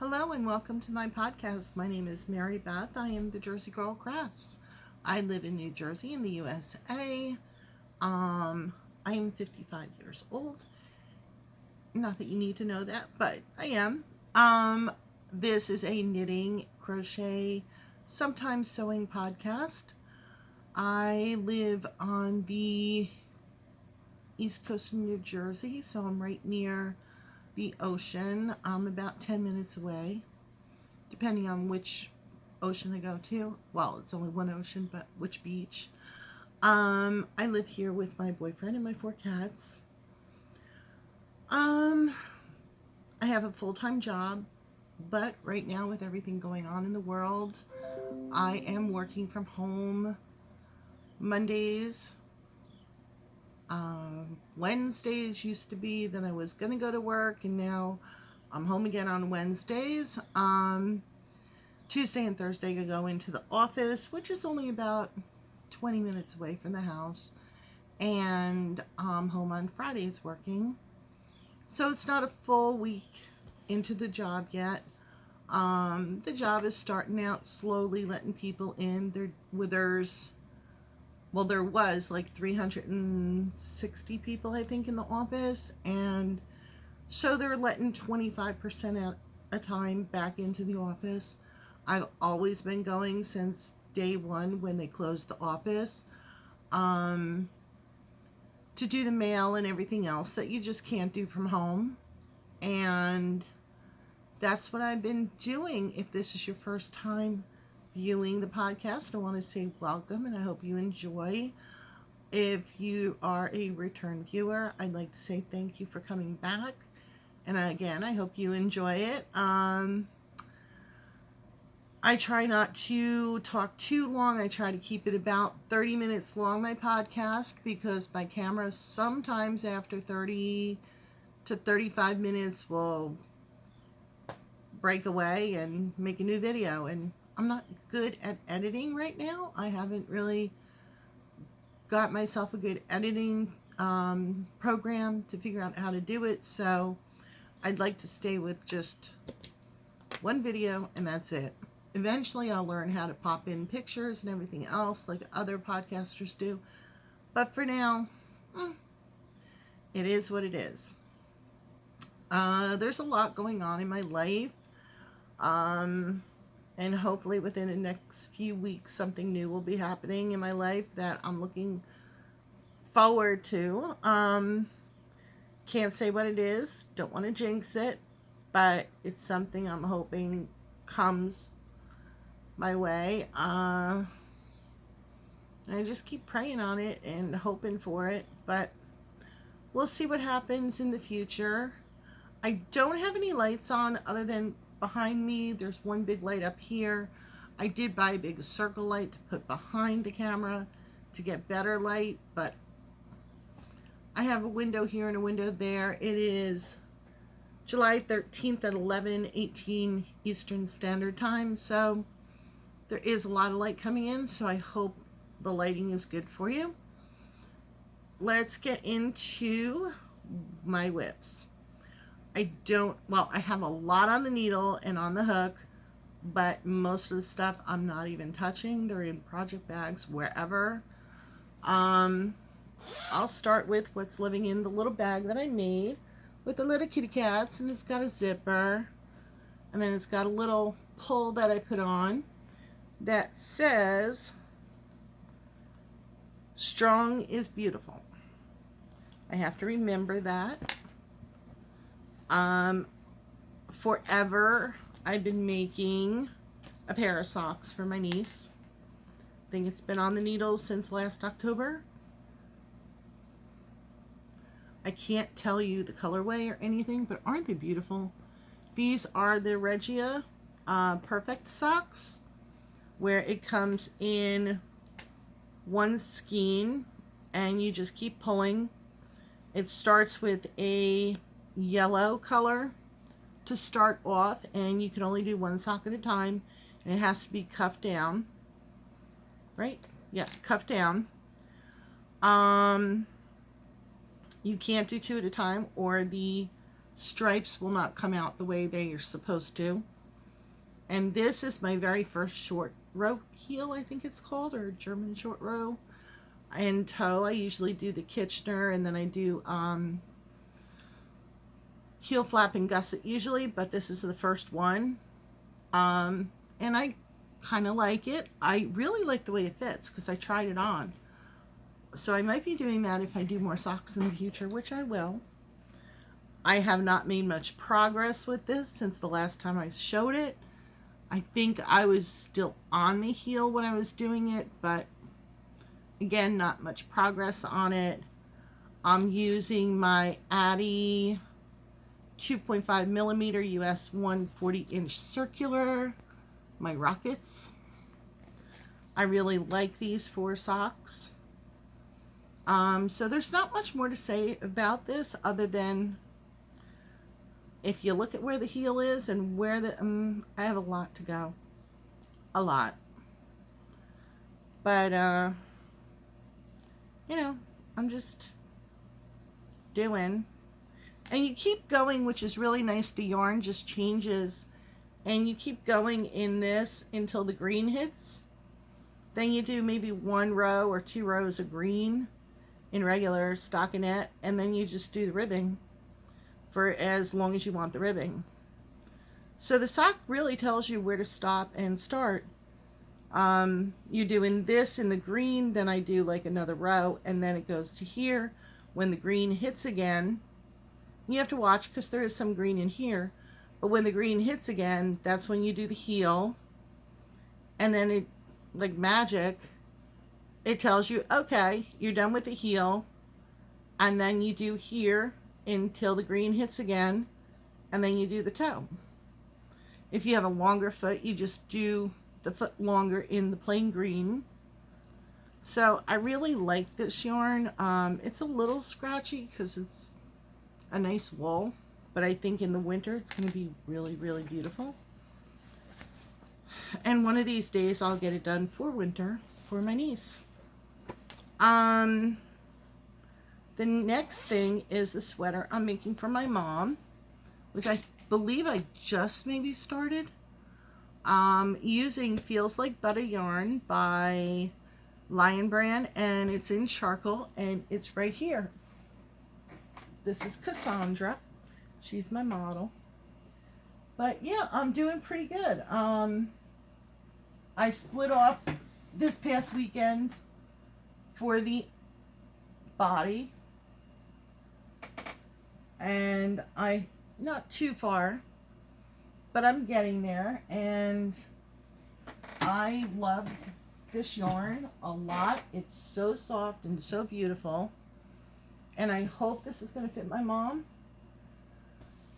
Hello and welcome to my podcast. My name is Mary Beth. I am the Jersey Girl Crafts. I live in New Jersey in the USA. I am 55 years old. Not that you need to know that, but I am. This is a knitting, crochet, sometimes sewing podcast. I live on the east coast of New Jersey, so I'm right near the ocean. I'm about 10 minutes away, depending on which ocean I go to. Well, it's only one ocean, but which beach. I live here with my boyfriend and my 4 cats. I have a full-time job, but right now with everything going on in the world, I am working from home Mondays. Wednesdays used to be that I was going to go to work, and now I'm home again on Wednesdays. Tuesday and Thursday I go into the office, which is only about 20 minutes away from the house, and I'm home on Fridays working. So it's not a full week into the job yet. The job is starting out slowly, letting people in. There was like 360 people, I think, in the office, and so they're letting 25% at a time back into the office. I've always been going since day one when they closed the office, to do the mail and everything else that you just can't do from home, and that's what I've been doing. If this is your first time viewing the podcast, I want to say welcome and I hope you enjoy. If you are a return viewer, I'd like to say thank you for coming back, and again, I hope you enjoy it. I try not to talk too long. I try to keep it about 30 minutes long, my podcast, because my camera sometimes after 30 to 35 minutes will break away and make a new video, and I'm not good at editing right now. I haven't really got myself a good editing program to figure out how to do it, so I'd like to stay with just one video and that's it. Eventually I'll learn how to pop in pictures and everything else like other podcasters do, but for now, it is what it is. There's a lot going on in my life. And hopefully within the next few weeks, something new will be happening in my life that I'm looking forward to. Can't say what it is. Don't want to jinx it. But it's something I'm hoping comes my way. I just keep praying on it and hoping for it. But we'll see what happens in the future. I don't have any lights on other than behind me. There's one big light up here. I did buy a big circle light to put behind the camera to get better light, but I have a window here and a window there. It is July 13th at 11:18 Eastern Standard Time, so there is a lot of light coming in, so I hope the lighting is good for you. Let's get into my whips. I have a lot on the needle and on the hook, but most of the stuff I'm not even touching. They're in project bags wherever. I'll start with what's living in the little bag that I made with the little kitty cats, and it's got a zipper, and then it's got a little pull that I put on that says, "Strong is beautiful." I have to remember that. Forever, I've been making a pair of socks for my niece. I think it's been on the needles since last October. I can't tell you the colorway or anything, but aren't they beautiful? These are the Regia Perfect socks, where it comes in one skein and you just keep pulling. It starts with a yellow color to start off, and you can only do one sock at a time, and it has to be cuffed down, right? Yeah, cuffed down. You can't do 2 at a time or the stripes will not come out the way they are supposed to. And this is my very first short row heel, I think it's called, or German short row. And toe, I usually do the Kitchener, and then I do heel flap and gusset usually, but this is the first one. And I kind of like it. I really like the way it fits because I tried it on. So I might be doing that if I do more socks in the future, which I will. I have not made much progress with this since the last time I showed it. I think I was still on the heel when I was doing it, but again, not much progress on it. I'm using my Addy 2.5 millimeter US 140-inch circular, my Rockets. I really like these for socks. So there's not much more to say about this other than if you look at where the heel is and where the, I have a lot to go. A lot. But, you know, I'm just doing. And you keep going, which is really nice. The yarn just changes. And you keep going in this until the green hits. Then you do maybe 1 row or 2 rows of green in regular stockinette. And then you just do the ribbing for as long as you want the ribbing. So the sock really tells you where to stop and start. You're doing this in the green, then I do like another row, and then it goes to here. When the green hits again, you have to watch because there is some green in here, but when the green hits again, that's when you do the heel, and then it, like magic, it tells you, okay, you're done with the heel, and then you do here until the green hits again, and then you do the toe. If you have a longer foot, you just do the foot longer in the plain green. So I really like this yarn. It's a little scratchy because it's a nice wool, but I think in the winter it's going to be really, really beautiful. And one of these days I'll get it done for winter for my niece. The next thing is the sweater I'm making for my mom, which I believe I just maybe started. Using Feels Like Butter yarn by Lion Brand, and it's in charcoal, and it's right here. This is Cassandra. She's my model. But yeah, I'm doing pretty good. I split off this past weekend for the body, and not too far, but I'm getting there, and I love this yarn a lot. It's so soft and so beautiful, and I hope this is going to fit my mom.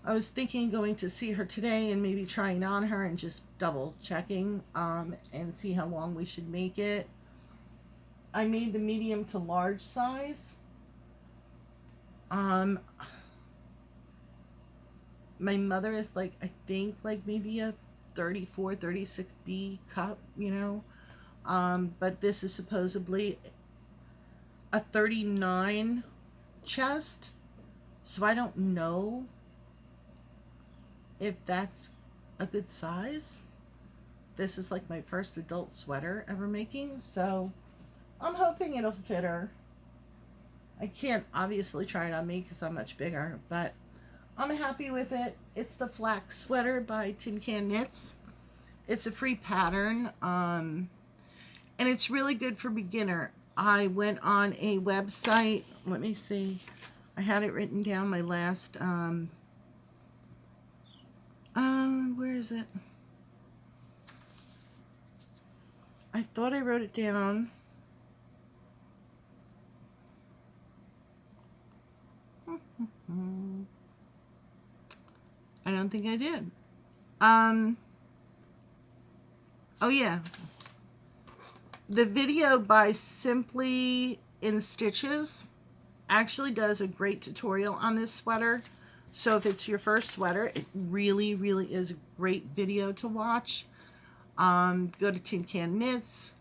I was thinking going to see her today and maybe trying on her and just double checking and see how long we should make it. I made the medium to large size. My mother is like, I think like maybe a 34, 36B cup, you know. But this is supposedly a 39 chest. So I don't know if that's a good size. This is like my first adult sweater ever making, so I'm hoping it'll fit her. I can't obviously try it on me because I'm much bigger, but I'm happy with it. It's the Flax Sweater by Tin Can Knits. It's a free pattern, and it's really good for beginner. I went on a website. Let me see. I had it written down my last, where is it? I thought I wrote it down. I don't think I did. Oh yeah. The video by Simply in Stitches actually does a great tutorial on this sweater. So if it's your first sweater, it really, really is a great video to watch. Go to Tin Can Knits,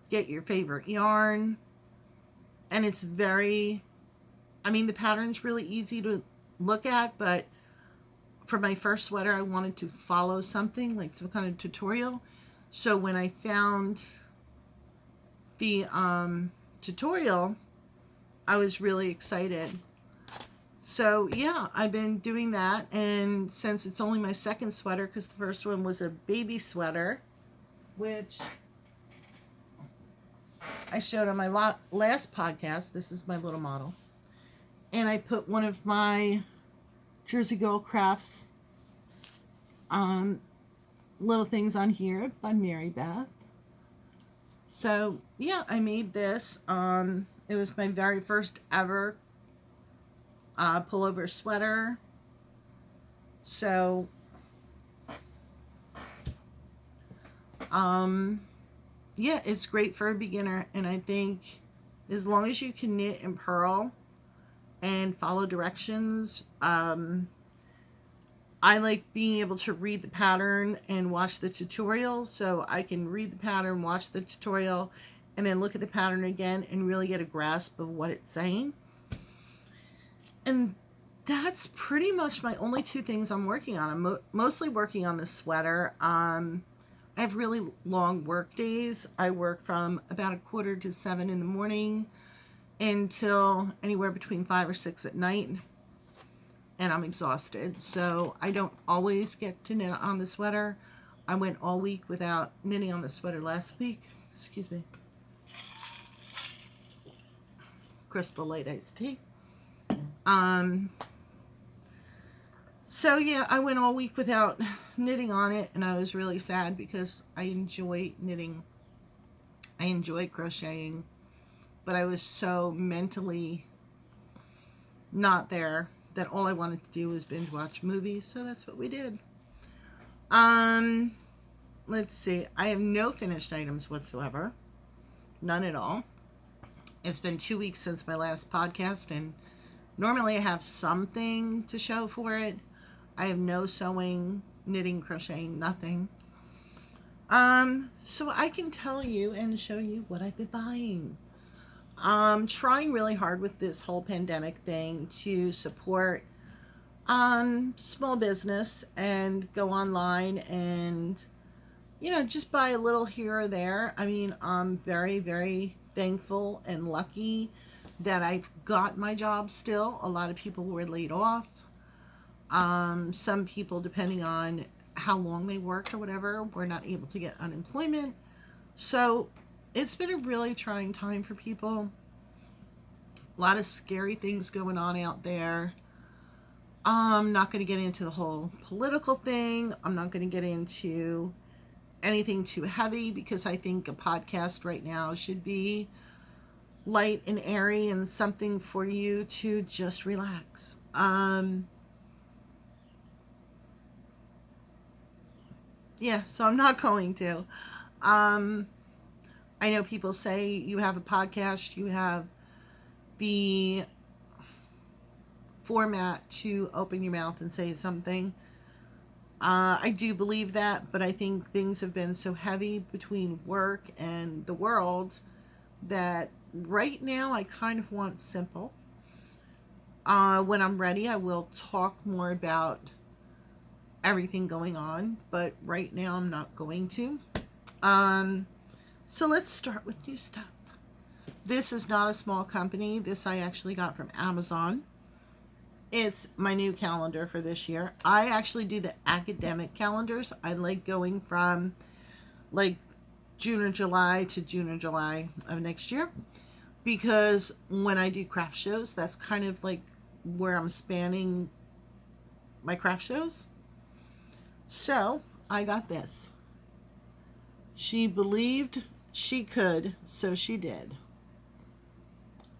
get your favorite yarn, and it's very, I mean, the pattern's really easy to look at, but for my first sweater, I wanted to follow something, like some kind of tutorial. So when I found the tutorial, I was really excited. So yeah, I've been doing that, and since it's only my second sweater, because the first one was a baby sweater, which I showed on my last podcast. This is my little model. And I put one of my Jersey Girl Crafts little things on here by Mary Beth. So yeah, I made this. It was my very first ever pullover sweater. So yeah, it's great for a beginner, and I think as long as you can knit and purl and follow directions, I like being able to read the pattern and watch the tutorial, so I can read the pattern, watch the tutorial, and then look at the pattern again and really get a grasp of what it's saying. And that's pretty much my only two things I'm working on. I'm mostly working on the sweater. I have really long work days. I work from about 6:45 in the morning until anywhere between 5 or 6 at night, and I'm exhausted. So I don't always get to knit on the sweater. I went all week without knitting on the sweater last week. Excuse me. Crystal Light iced tea. So yeah, I went all week without knitting on it, and I was really sad because I enjoy knitting. I enjoy crocheting, but I was so mentally not there that all I wanted to do was binge watch movies, so that's what we did. Let's see. I have no finished items whatsoever. None at all. It's been 2 weeks since my last podcast, and normally I have something to show for it. I have no sewing, knitting, crocheting, nothing. So I can tell you and show you what I've been buying. I'm trying really hard with this whole pandemic thing to support small business and go online and, you know, just buy a little here or there. I mean, I'm very, very thankful and lucky that I've got my job still. A lot of people were laid off. Some people, depending on how long they worked or whatever, were not able to get unemployment. So it's been a really trying time for people. A lot of scary things going on out there. I'm not going to get into the whole political thing. I'm not going to get into anything too heavy, because I think a podcast right now should be light and airy and something for you to just relax. Yeah, so I'm not going to. I know people say you have a podcast, you have the format to open your mouth and say something. I do believe that, but I think things have been so heavy between work and the world that right now I kind of want simple. When I'm ready, I will talk more about everything going on, but right now I'm not going to. So let's start with new stuff. This is not a small company. This I actually got from Amazon. It's my new calendar for this year. I actually do the academic calendars. I like going from like June or July to June or July of next year, because when I do craft shows, that's kind of like where I'm spanning my craft shows. So I got this. She believed she could, so she did.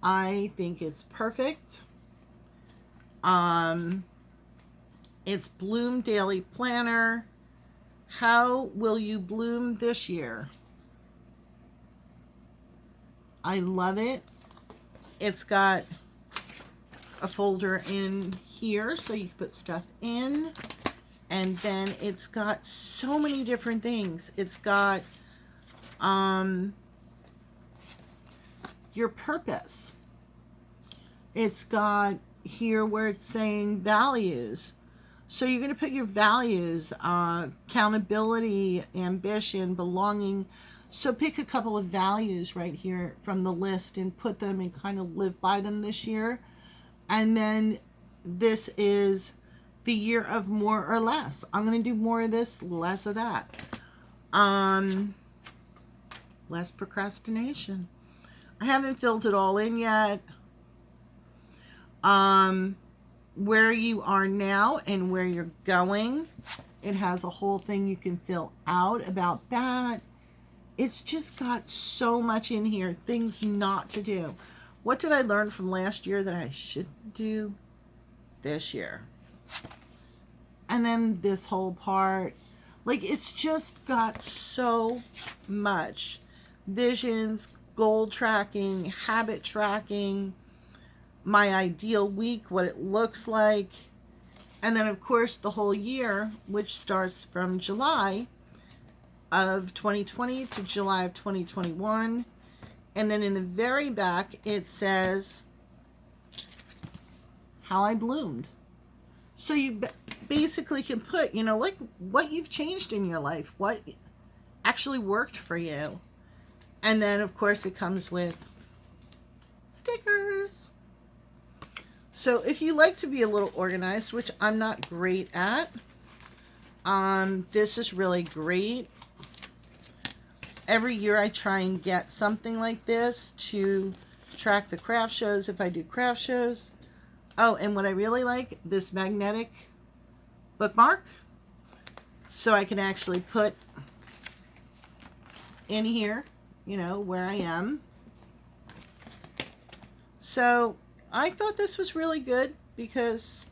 I think it's perfect. It's Bloom Daily Planner. How will you bloom this year? I love it. It's got a folder in here so you can put stuff in. And then it's got so many different things. It's got your purpose. It's got here where it's saying values. So you're going to put your values, accountability, ambition, belonging. So pick a couple of values right here from the list and put them and kind of live by them this year. And then this is the year of more or less. I'm going to do more of this, less of that. Less procrastination. I haven't filled it all in yet. Where you are now and where you're going. It has a whole thing you can fill out about that. It's just got so much in here, things not to do. What did I learn from last year that I shouldn't do this year? And then this whole part, like, it's just got so much. Visions, goal tracking, habit tracking, my ideal week, what it looks like, and then of course the whole year, which starts from July of 2020 to July of 2021. And then in the very back it says how I bloomed. So you basically can put, you know, like what you've changed in your life, what actually worked for you. And then of course it comes with stickers. So if you like to be a little organized, which I'm not great at, this is really great. Every year I try and get something like this to track the craft shows if I do craft shows. Oh, and what I really like, this magnetic bookmark. So I can actually put in here, you know, where I am. So I thought this was really good because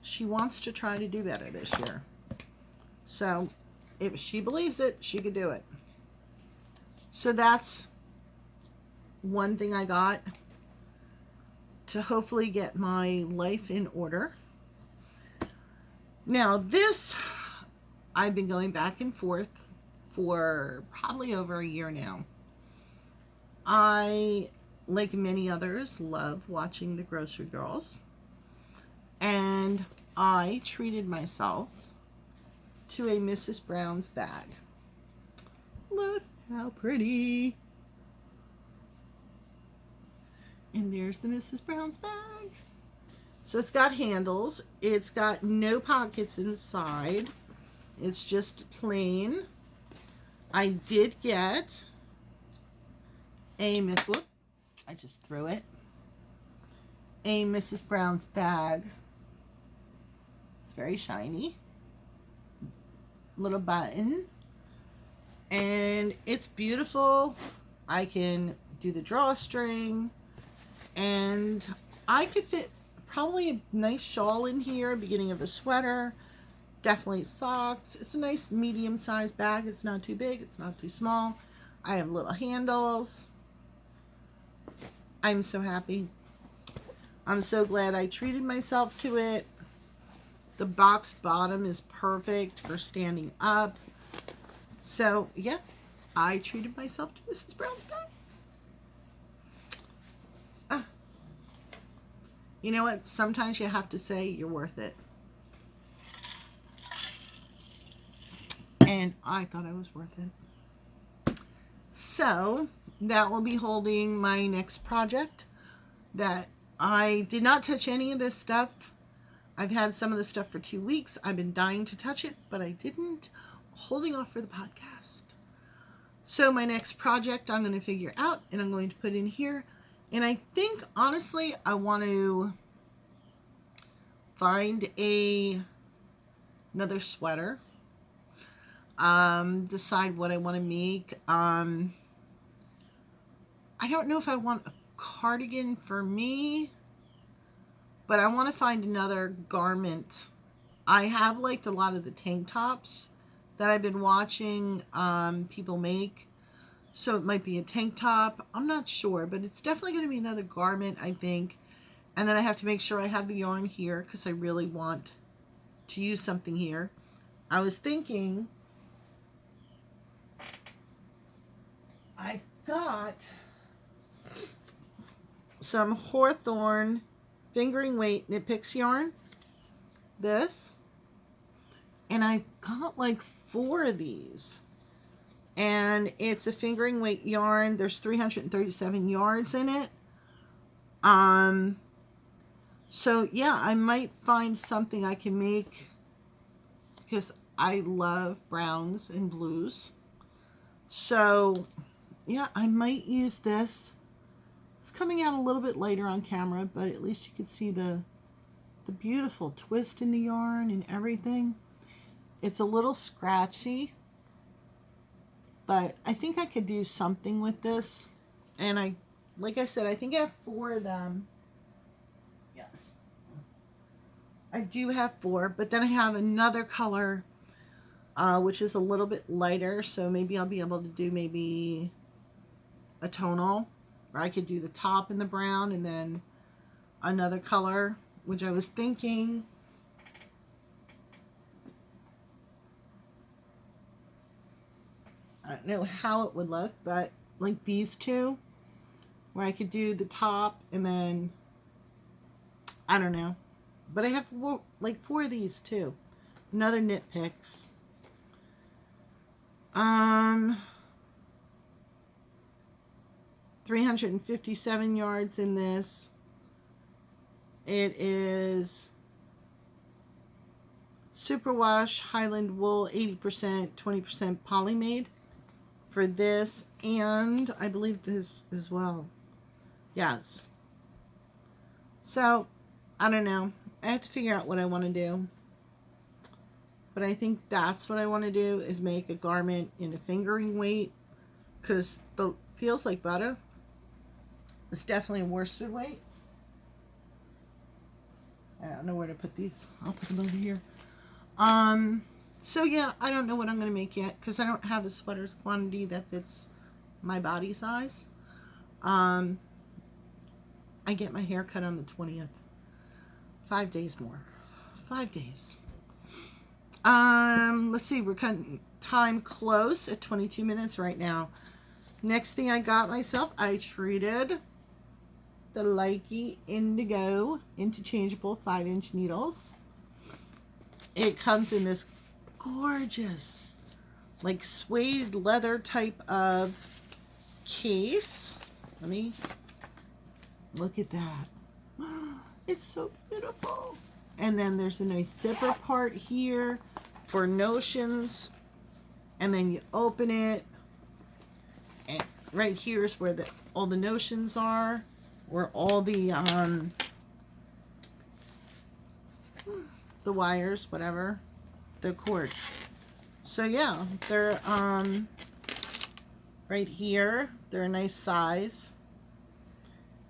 she wants to try to do better this year. So if she believes it, she could do it. So that's one thing I got to hopefully get my life in order. Now this, I've been going back and forth for probably over a year now. I, like many others, love watching the Grocery Girls. And I treated myself to a Mrs. Brown's bag. Look how pretty. And there's the Mrs. Brown's bag. So it's got handles. It's got no pockets inside. It's just plain. I did get a whoop, I just threw it. A Mrs. Brown's bag. It's very shiny. Little button. And it's beautiful. I can do the drawstring. And I could fit probably a nice shawl in here, beginning of a sweater. Definitely socks. It's a nice medium-sized bag. It's not too big. It's not too small. I have little handles. I'm so happy. I'm so glad I treated myself to it. The boxed bottom is perfect for standing up. So, yeah, I treated myself to Mrs. Brown's bag. You know what? Sometimes you have to say you're worth it. And I thought I was worth it. So, that will be holding my next project. That I did not touch any of this stuff. I've had some of the stuff for 2 weeks. I've been dying to touch it, but I didn't. Holding off for the podcast. So my next project I'm going to figure out and I'm going to put in here. And I think, honestly, I want to find another sweater. Decide what I want to make. I don't know if I want a cardigan for me, but I want to find another garment. I have liked a lot of the tank tops that I've been watching people make. So it might be a tank top. I'm not sure, but it's definitely going to be another garment, I think. And then I have to make sure I have the yarn here because I really want to use something here. I was thinking, I've got some Hawthorne fingering weight Knit Picks yarn. this, and I got like 4 of these, and it's a fingering weight yarn. There's 337 yards in it. So yeah, I might find something I can make, because I love browns and blues. So yeah, I might use this. It's coming out a little bit later on camera, but at least you can see the beautiful twist in the yarn and everything. It's a little scratchy, but I think I could do something with this. And like I said, I think I have 4 of them. Yes, I do have 4, but then I have another color, which is a little bit lighter, so maybe I'll be able to do maybe a tonal, or I could do the top in the brown and then another color, which I was thinking. I don't know how it would look, but like these two, where I could do the top and then, I don't know. But I have 4 of these too. Another Knit Picks. 357 yards in this. It is Superwash Highland Wool 80%, 20% Polymade for this, and I believe this as well. Yes. So, I don't know. I have to figure out what I want to do. But I think that's what I want to do, is make a garment in a fingering weight, because the Feels Like Butter is definitely a worsted weight. I don't know where to put these. I'll put them over here. So yeah, I don't know what I'm going to make yet, because I don't have a sweater's quantity that fits my body size. I get my hair cut on the 20th. 5 days more. 5 days. Let's see, we're cutting time close at 22 minutes right now. Next thing I got myself, I treated the Likey Indigo interchangeable 5-inch needles. It comes in this gorgeous, like suede leather type of case. Let me look at that. It's so beautiful. And then there's a nice zipper part here for notions. And then you open it, and right here is where all the notions are, where all the wires, whatever, the cord. So yeah, they're right here. They're a nice size.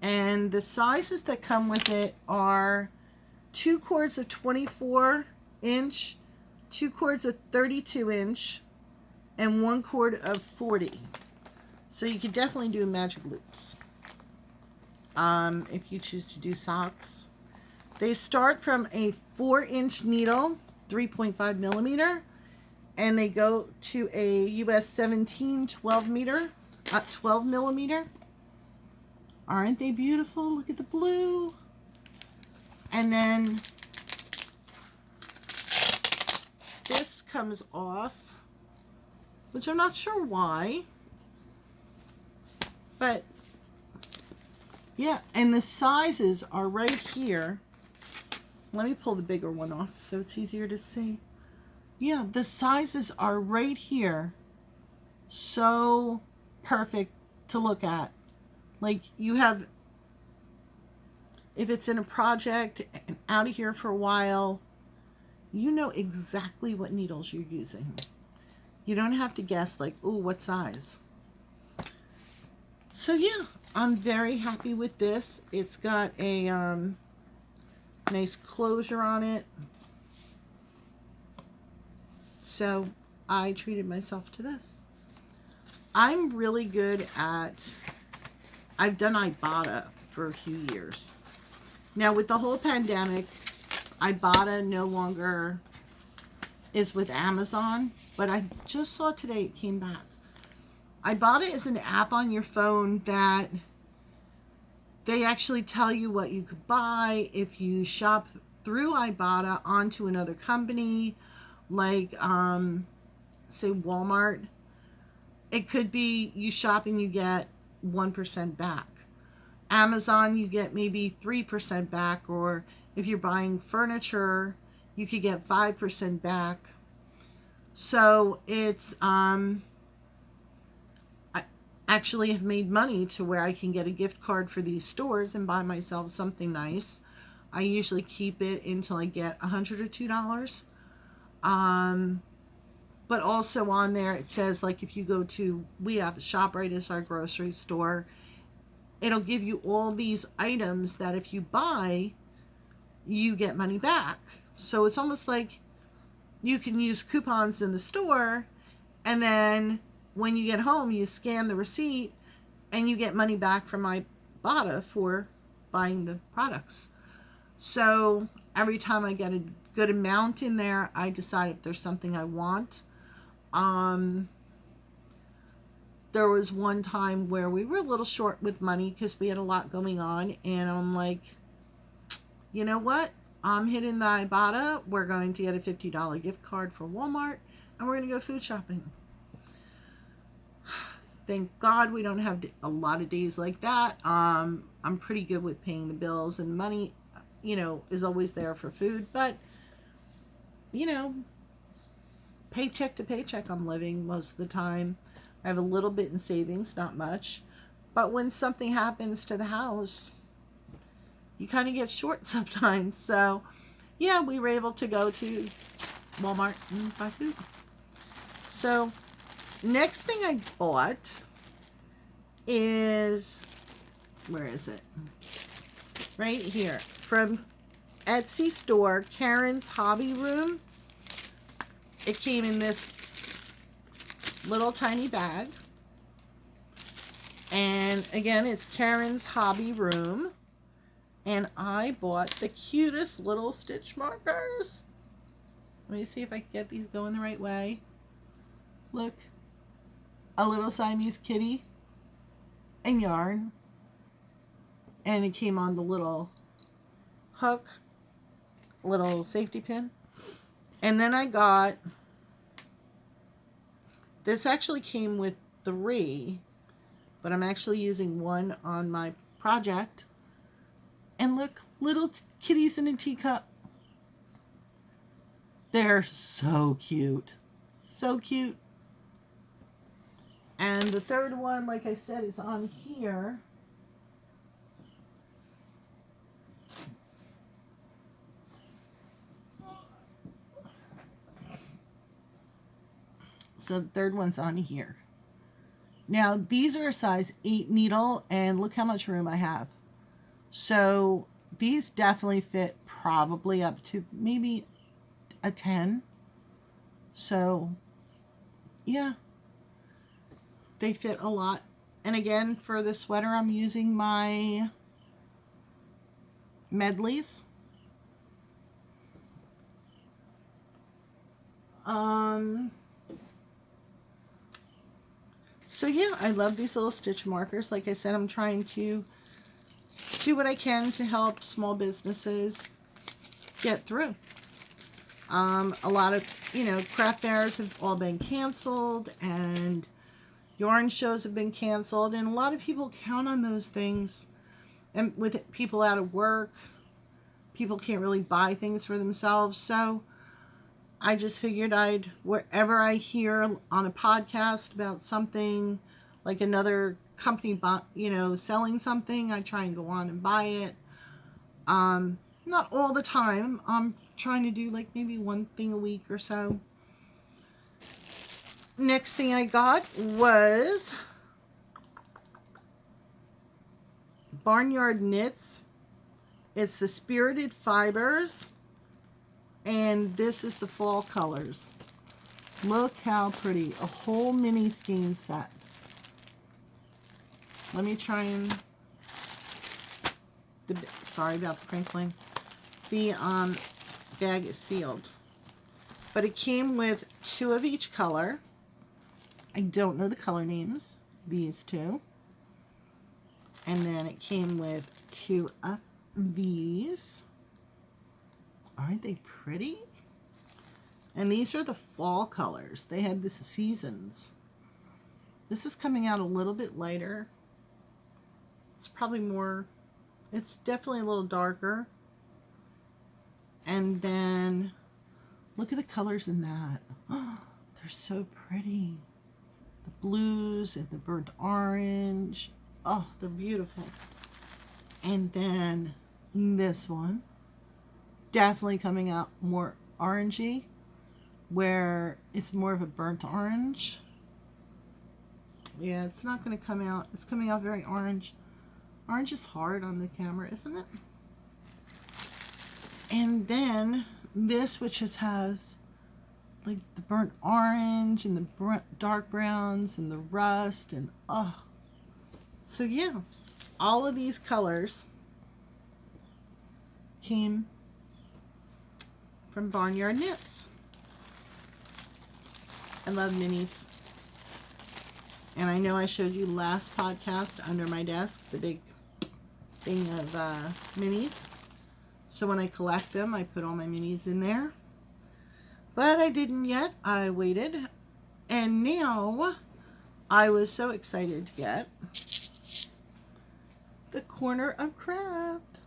And the sizes that come with it are 2 cords of 24 inch, 2 cords of 32 inch, and 1 cord of 40. So you could definitely do magic loops if you choose to do socks. They start from a 4-inch needle, 3.5 millimeter, and they go to a US 17 12 millimeter. Aren't they beautiful? Look at the blue. And then this comes off, which I'm not sure why, but yeah, and the sizes are right here. Let me pull the bigger one off so it's easier to see. Yeah, the sizes are right here. So perfect to look at. Like, you have, if it's in a project and out of here for a while, you know exactly what needles you're using. You don't have to guess like, ooh, what size? So yeah, I'm very happy with this. It's got a nice closure on it. So I treated myself to this. I'm really good at, I've done Ibotta for a few years. Now with the whole pandemic, Ibotta no longer is with Amazon, but I just saw today it came back. Ibotta is an app on your phone that they actually tell you what you could buy if you shop through Ibotta onto another company, like say Walmart, it could be you shop and you get 1% back. Amazon, you get maybe 3% back, or if you're buying furniture, you could get 5% back. So it's I actually have made money to where I can get a gift card for these stores and buy myself something nice. I usually keep it until I get $100 or $2. But also on there it says, like, if you go to, we have ShopRite as our grocery store, it'll give you all these items that if you buy, you get money back. So it's almost like you can use coupons in the store, and then when you get home, you scan the receipt and you get money back from Ibotta for buying the products. So every time I get a good amount in there, I decide if there's something I want. There was one time where we were a little short with money because we had a lot going on, and I'm like, you know what? I'm hitting the Ibotta. We're going to get a $50 gift card for Walmart, and we're going to go food shopping. Thank God we don't have a lot of days like that. I'm pretty good with paying the bills, and money, is always there for food. But, paycheck to paycheck I'm living most of the time. I have a little bit in savings, not much. But when something happens to the house, you kind of get short sometimes. So, yeah, we were able to go to Walmart and buy food. So, next thing I bought is, where is it? Right here. From Etsy store, Karen's Hobby Room. It came in this little tiny bag. And again, it's Karen's Hobby Room. And I bought the cutest little stitch markers. Let me see if I can get these going the right way. Look. A little Siamese kitty and yarn. And it came on the little hook, little safety pin. And then I got, this actually came with 3, but I'm actually using 1 on my project. And look, little kitties in a teacup. They're so cute. So cute. And the third one, like I said, is on here. So the third one's on here. Now, these are a size 8 needle, and look how much room I have. So these definitely fit probably up to maybe a 10. So, yeah. They fit a lot. And again, for the sweater, I'm using my medleys. So yeah, I love these little stitch markers. Like I said, I'm trying to do what I can to help small businesses get through. A lot of, craft fairs have all been canceled, and yarn shows have been canceled, and a lot of people count on those things. And with people out of work, people can't really buy things for themselves. So I just figured wherever I hear on a podcast about something, like another company, selling something, I try and go on and buy it. Not all the time. I'm trying to do like maybe one thing a week or so. Next thing I got was Barnyard Knits. It's the Spirited Fibers. And this is the fall colors. Look how pretty. A whole mini skein set. Let me try and... sorry about the crinkling. The bag is sealed. But it came with 2 of each color. I don't know the color names. These 2. And then it came with 2 of these. Aren't they pretty? And these are the fall colors. They had this seasons. This is coming out a little bit lighter. It's probably more, it's definitely a little darker. And then look at the colors in that. Oh, they're so pretty. The blues and the burnt orange. Oh, they're beautiful. And then this one, definitely coming out more orangey, where it's more of a burnt orange. Yeah, it's not going to come out. It's coming out very orange. Orange is hard on the camera, isn't it? And then this, which has like the burnt orange and the dark browns and the rust and oh. So yeah, all of these colors came from Barnyard Knits. I love minis. And I know I showed you last podcast under my desk, the big thing of minis. So when I collect them, I put all my minis in there. But I didn't yet. I waited. And now I was so excited to get the Corner of Craft.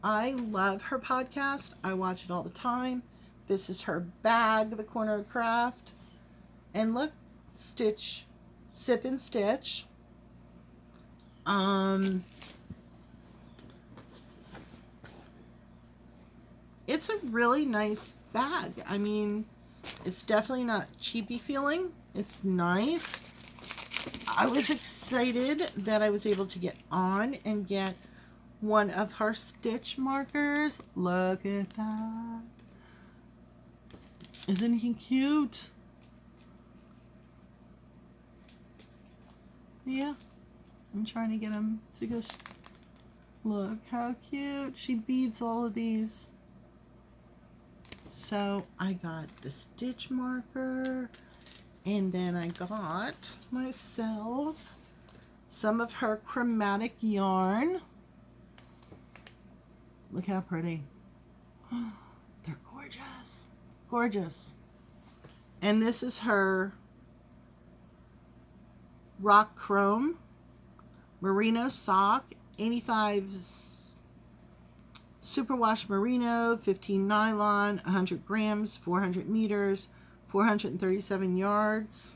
I love her podcast. I watch it all the time. This is her bag, the Corner of Craft. And look, stitch, sip and stitch. It's a really nice bag. I mean, it's definitely not cheapy feeling. It's nice. I was excited that I was able to get on and get one of her stitch markers. Look at that. Isn't he cute? Yeah. I'm trying to get him to go. Look how cute. She beads all of these. So I got the stitch marker, and then I got myself some of her chromatic yarn. Look how pretty. They're gorgeous. Gorgeous. And this is her Rock Chrome Merino sock, 85 superwash merino, 15 nylon, 100 grams, 400 meters, 437 yards.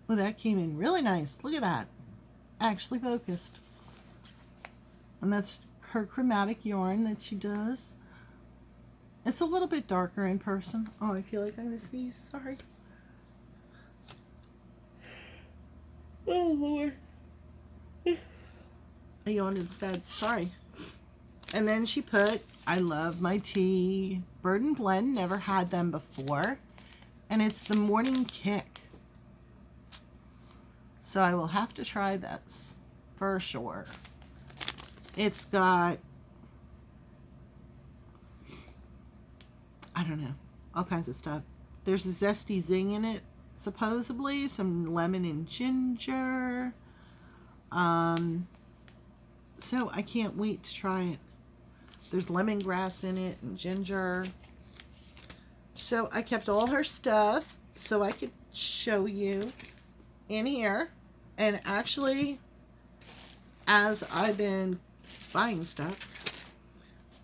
Well, that came in really nice. Look at that. Actually focused. And that's her chromatic yarn that she does. It's a little bit darker in person. Oh, I feel like I'm going to sneeze. Sorry. Oh, Lord. I yawned instead. Sorry. And then she put, I love my tea. Bird and Blend. Never had them before. And it's the Morning Kick. So I will have to try this for sure. It's got, I don't know, all kinds of stuff. There's a zesty zing in it, supposedly. Some lemon and ginger. So I can't wait to try it. There's lemongrass in it and ginger. So I kept all her stuff so I could show you in here. And actually, as I've been buying stuff,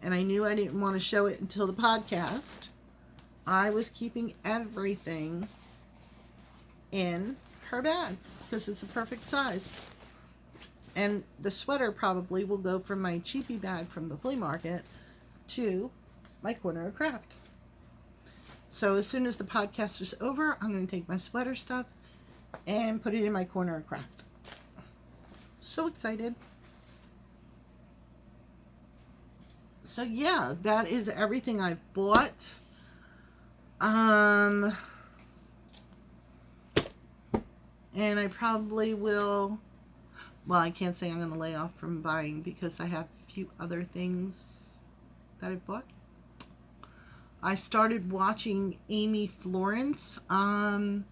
and I knew I didn't want to show it until the podcast, I was keeping everything in her bag because it's a perfect size. And the sweater probably will go from my cheapy bag from the flea market to my Corner of Craft. So as soon as the podcast is over, I'm going to take my sweater stuff and put it in my Corner of Craft. So excited. So yeah, that is everything I've bought. And I probably will, well, I can't say I'm going to lay off from buying because I have a few other things that I've bought. I started watching Amy Florence. Oh,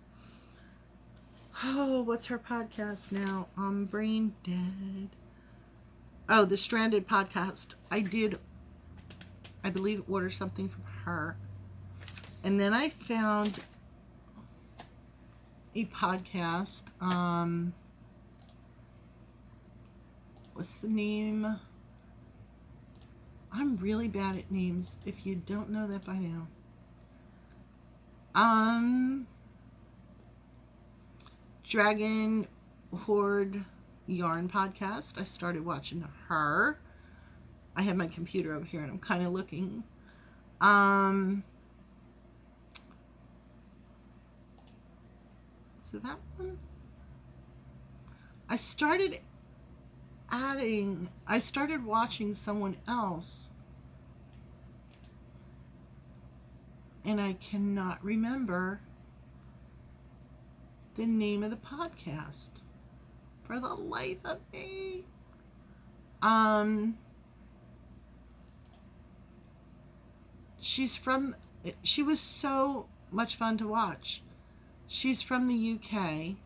what's her podcast now? I'm brain dead. Oh, the Stranded podcast. I did, I believe, order something from her. And then I found a podcast. What's the name? I'm really bad at names, if you don't know that by now. Dragon Horde Yarn podcast. I started watching her. I have my computer over here and I'm kind of looking. So that one. I started watching someone else. And I cannot remember the name of the podcast for the life of me. She was so much fun to watch. She's from the UK.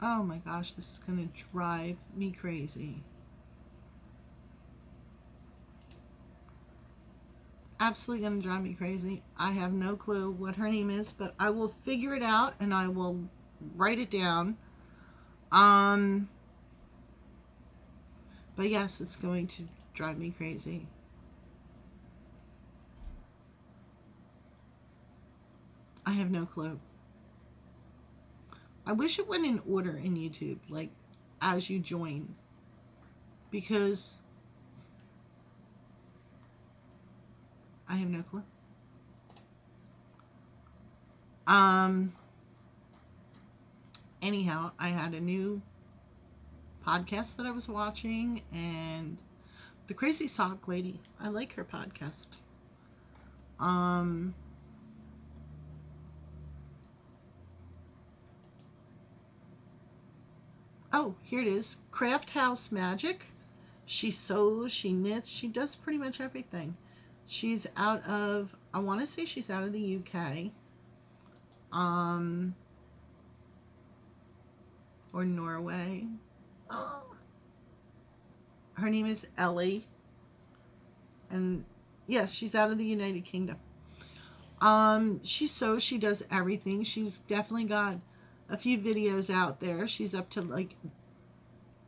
Oh my gosh, this is going to drive me crazy. Absolutely going to drive me crazy. I have no clue what her name is, but I will figure it out and I will write it down. But yes, it's going to drive me crazy. I have no clue. I wish it went in order in YouTube, like as you join, because I have no clue. Anyhow, I had a new podcast that I was watching, and the Crazy Sock Lady. I like her podcast. Oh, here it is. Craft House Magic. She sews, she knits, she does pretty much everything. She's out of, I want to say she's out of the UK. Or Norway. Oh. Her name is Ellie. And yeah, she's out of the United Kingdom. She sews, she does everything. She's definitely got a few videos out there. She's up to like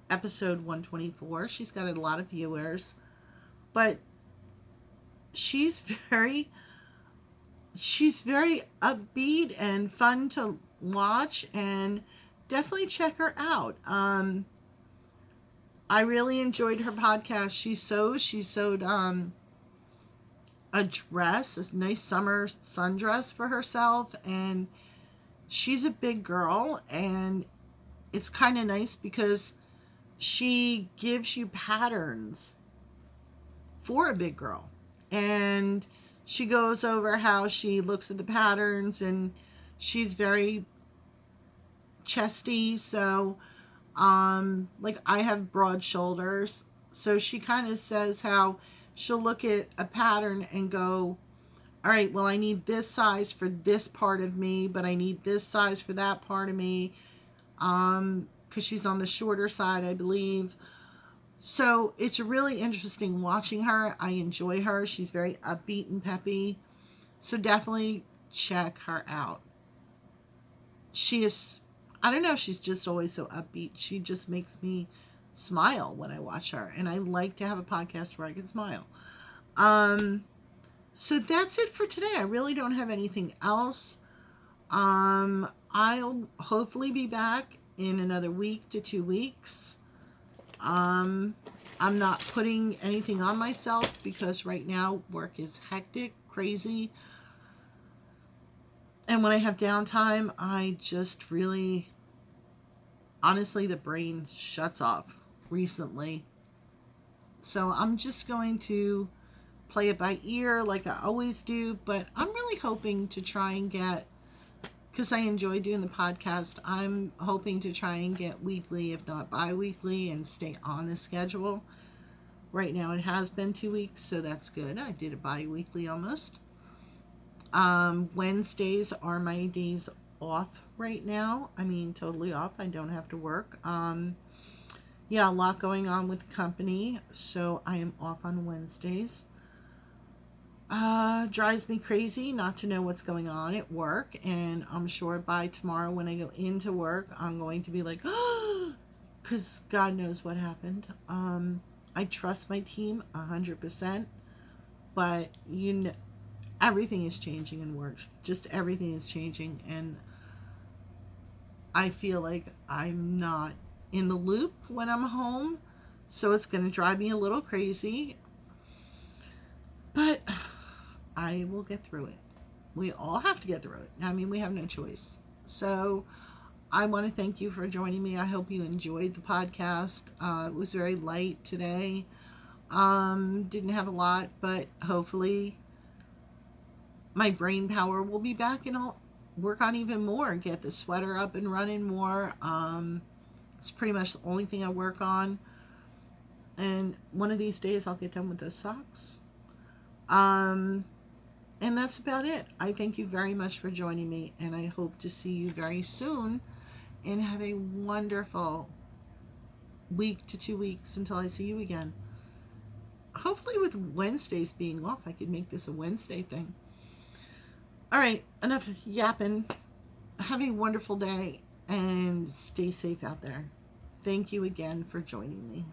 episode 124. She's got a lot of viewers. But she's very upbeat and fun to watch, and definitely check her out. I really enjoyed her podcast. She sewed a dress, a nice summer sundress for herself, and she's a big girl, and it's kind of nice because she gives you patterns for a big girl, and she goes over how she looks at the patterns, and she's very chesty, so like I have broad shoulders, so she kind of says how she'll look at a pattern and go, all right, well, I need this size for this part of me, but I need this size for that part of me, because she's on the shorter side, I believe. So it's really interesting watching her. I enjoy her. She's very upbeat and peppy. So definitely check her out. She is, I don't know, she's just always so upbeat. She just makes me smile when I watch her. And I like to have a podcast where I can smile. So that's it for today. I really don't have anything else. I'll hopefully be back in another week to 2 weeks. I'm not putting anything on myself because right now work is hectic, crazy. And when I have downtime, I just really, honestly, the brain shuts off recently. So I'm just going to play it by ear like I always do, but I'm really hoping to try and get, because I enjoy doing the podcast, I'm hoping to try and get weekly, if not bi-weekly, and stay on the schedule. Right now it has been 2 weeks, so that's good. I did it bi-weekly almost. Wednesdays are my days off right now. I mean, totally off. I don't have to work. Yeah, a lot going on with the company, so I am off on Wednesdays. Drives me crazy not to know what's going on at work, and I'm sure by tomorrow when I go into work, I'm going to be like, because God knows what happened. I trust my team 100%, but everything is changing in work. Just everything is changing, and I feel like I'm not in the loop when I'm home, so it's going to drive me a little crazy, but I will get through it. We all have to get through it. I mean, we have no choice. So I want to thank you for joining me. I hope you enjoyed the podcast. It was very light today. Didn't have a lot, but hopefully my brain power will be back and I'll work on even more, get the sweater up and running more. It's pretty much the only thing I work on. And one of these days I'll get done with those socks. And that's about it. I thank you very much for joining me, and I hope to see you very soon. And have a wonderful week to 2 weeks until I see you again. Hopefully with Wednesdays being off, I could make this a Wednesday thing. All right, enough yapping. Have a wonderful day and stay safe out there. Thank you again for joining me.